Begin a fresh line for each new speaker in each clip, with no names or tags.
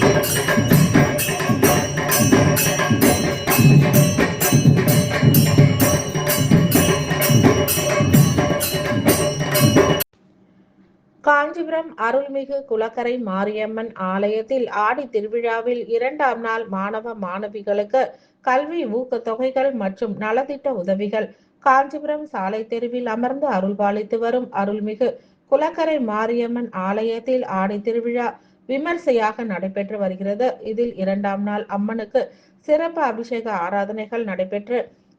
காஞ்சிபுரம் அருள்மிகு குளக்கரை மாரியம்மன் ஆலயத்தில் ஆடி திருவிழாவில் 2ஆம் நாள் மாணவ மாணவிகளுக்கு கல்வி ஊக்கத்தொகைகள் மற்றும் நலத்திட்ட உதவிகள். காஞ்சிபுரம் சாலை தெருவில் அமர்ந்து அருள்பாலித்து வரும் அருள்மிகு குளக்கரை மாரியம்மன் ஆலயத்தில் ஆடி திருவிழா விமர்சையாக நடைபெற்று வருகிறது. இதில் 2ஆம் நாள் அம்மனுக்கு சிறப்பு அபிஷேக ஆராதனைகள் நடைபெற்று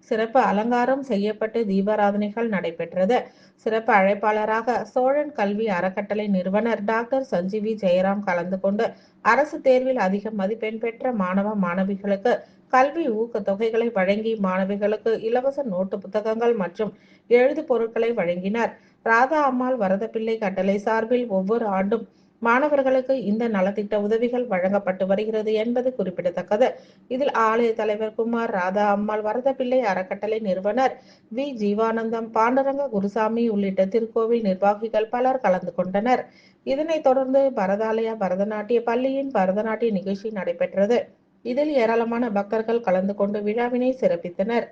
சிறப்பு அலங்காரம் செய்யப்பட்டு தீபாராதனைகள் நடைபெற்றது. சிறப்பு அழைப்பாளராக சோழன் கல்வி அறக்கட்டளை நிறுவனர் டாக்டர் சஞ்சீவி ஜெயராம் கலந்து கொண்டு அரசு தேர்வில் அதிக மதிப்பெண் பெற்ற மாணவ மாணவிகளுக்கு கல்வி ஊக்க தொகைகளை வழங்கி மாணவிகளுக்கு இலவச நோட்டு புத்தகங்கள் மற்றும் எழுது பொருட்களை வழங்கினார். ராதா அம்மாள் வரதப்பிள்ளை கட்டளை சார்பில் ஒவ்வொரு ஆண்டும் மாணவர்களுக்கு இந்த நலத்திட்ட உதவிகள் வழங்கப்பட்டு வருகிறது என்பது குறிப்பிடத்தக்கது. இதில் ஆலய தலைவர் குமார், ராதா அம்மாள் வரதப்பிள்ளை அறக்கட்டளை நிறுவனர் வி ஜீவானந்தம், பாண்டரங்க குருசாமி உள்ளிட்ட திருக்கோவில் நிர்வாகிகள் பலர் கலந்து கொண்டனர். இதனைத் தொடர்ந்து பரதாலயா பரதநாட்டிய பள்ளியின் பரதநாட்டிய நிகழ்ச்சி நடைபெற்றது. இதில் ஏராளமான பக்தர்கள் கலந்து கொண்டு விழாவினை சிறப்பித்தனர்.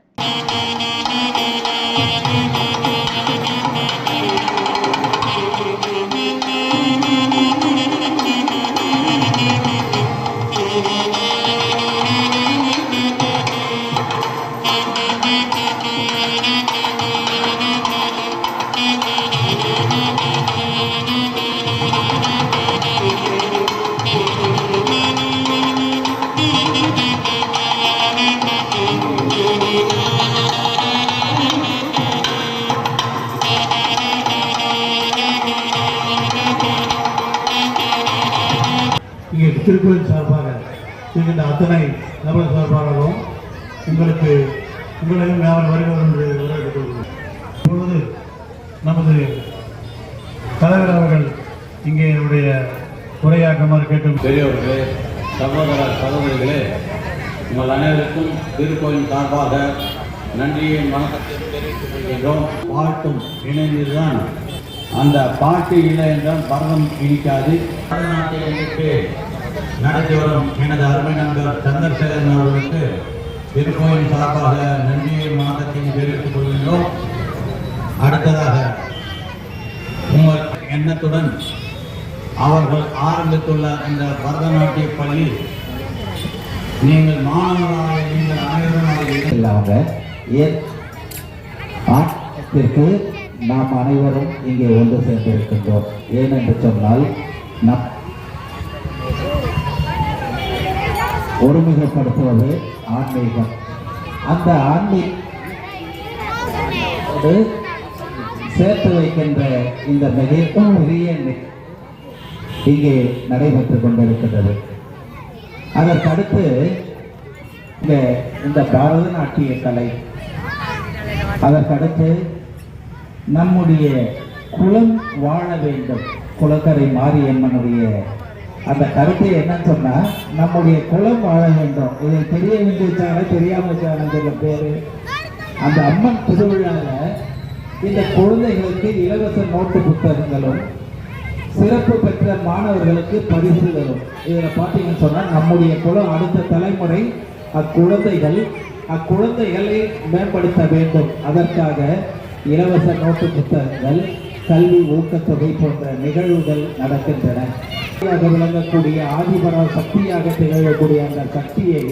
இங்கே திருக்கோயில் சார்பாக இருக்கின்ற அத்தனை நபர் சார்பாகவும் உங்களையும் யாரும் வருகிறோம் என்று வரவேற்றுக் கொள்கிறோம். இப்பொழுது நமது தலைவர் அவர்கள் இங்கே என்னுடைய உரையாற்றுமாறு கேட்டு.
பெரியவர்களே, சகோதர சகோதரிகளே, உங்கள் அனைவருக்கும் திருக்கோயில் சார்பாக நன்றியை வணக்கத்தை தெரிவித்துக் கொள்கின்றோம். பாட்டும் இணைந்துதான் அந்த பாட்டு இல்லை என்றால் பரதம் இனிக்காது. பரதநாட்டியத்துக்கு நடத்தி வரும் எனது அருமை நண்பர் சந்திரசேகரன் அவர்களுக்கு திருக்கோயில் சார்பாக நன்றியை வணக்கத்தையும் தெரிவித்துக் கொள்கின்றோம். அடுத்ததாக உங்கள் எண்ணத்துடன் அவர்கள் ஆரம்பித்துள்ள இந்த பரதநாட்டிய பள்ளி நீங்கள் மாணவராக நீங்கள் அனைவரும்
ஆட்டத்திற்கு நாம் அனைவரும் இங்கே ஒன்று சேர்ந்திருக்கின்றோம். ஏனென்று சொன்னால் நம் ஒருமுகப்படுத்துவது ஆன்மீகம். அந்த ஆன்மீகத்தோடு சேர்த்து வைக்கின்ற இந்த மிகவும் பெரிய இங்கே நடைபெற்றுக் கொண்டிருக்கின்றது. அதற்கடுத்து இந்த பரதநாட்டிய கலை, அதற்கடுத்து நம்முடைய குலம் வாழ வேண்டும். குளக்கரை மாரியம்மனுடைய அந்த கருத்தை என்னன்னு சொன்னா, நம்முடைய குலம் வாழ வேண்டும். இதை தெரிய வேண்டியதால தெரியாம சில பேரு அந்த அம்மன் திருவிழாவில் இந்த குழந்தைகளுக்கு இலவச நோட்டு புத்தகங்களும் சிறப்பு பெற்ற மாணவர்களுக்கு பரிசுகளும். இதில் பார்த்தீங்கன்னு சொன்னால் நம்முடைய குலம் அடுத்த தலைமுறை அக்குழந்தைகளை மேம்படுத்த வேண்டும். அதற்காக இலவச நோட்டு புத்தகங்கள், கல்வி ஊக்கத்தொகை போன்ற நிகழ்வுகள் நடக்கின்றன. விளங்கக்கூடிய ஆதிபரா சக்தியாக திகழக்கூடிய அந்த சக்தியை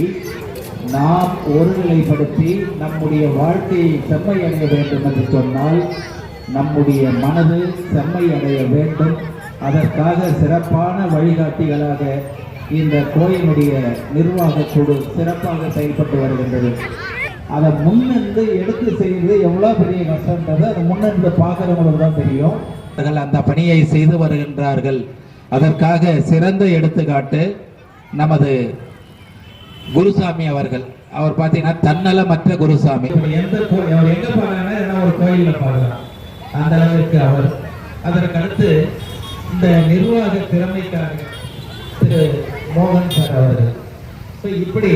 நாம் ஒருநிலைப்படுத்தி நம்முடைய வாழ்க்கையை செம்மையடைய வேண்டும் என்று சொன்னால் நம்முடைய மனது செம்மையடைய வேண்டும். அதற்காக சிறப்பான வழிகாட்டிகளாக இந்த கோயிலுடைய நிர்வாக குழு சிறப்பாக செயல்பட்டு வருகின்றது. அதை முன்னின்று எடுத்து செய்வது எவ்வளோ பெரிய கஷ்டன்றது அதை முன்னின்று பார்க்குறவங்களுக்கு தான் தெரியும். அந்த பணியை செய்து வருகின்றார்கள். அதற்காக சிறந்த எடுத்துக்காட்டு நமது குருசாமி அவர்கள். அவர் பார்த்தீங்கன்னா தன்னலமற்ற குருசாமி. அவர் எங்கே பாருங்கன்னா ஒரு கோயிலில் பாருலாம் அந்த அளவிற்கு அவர். அதற்கடுத்து இந்த நிர்வாக திறமைக்காக திரு மோகன் சார் அவர்கள். இப்படி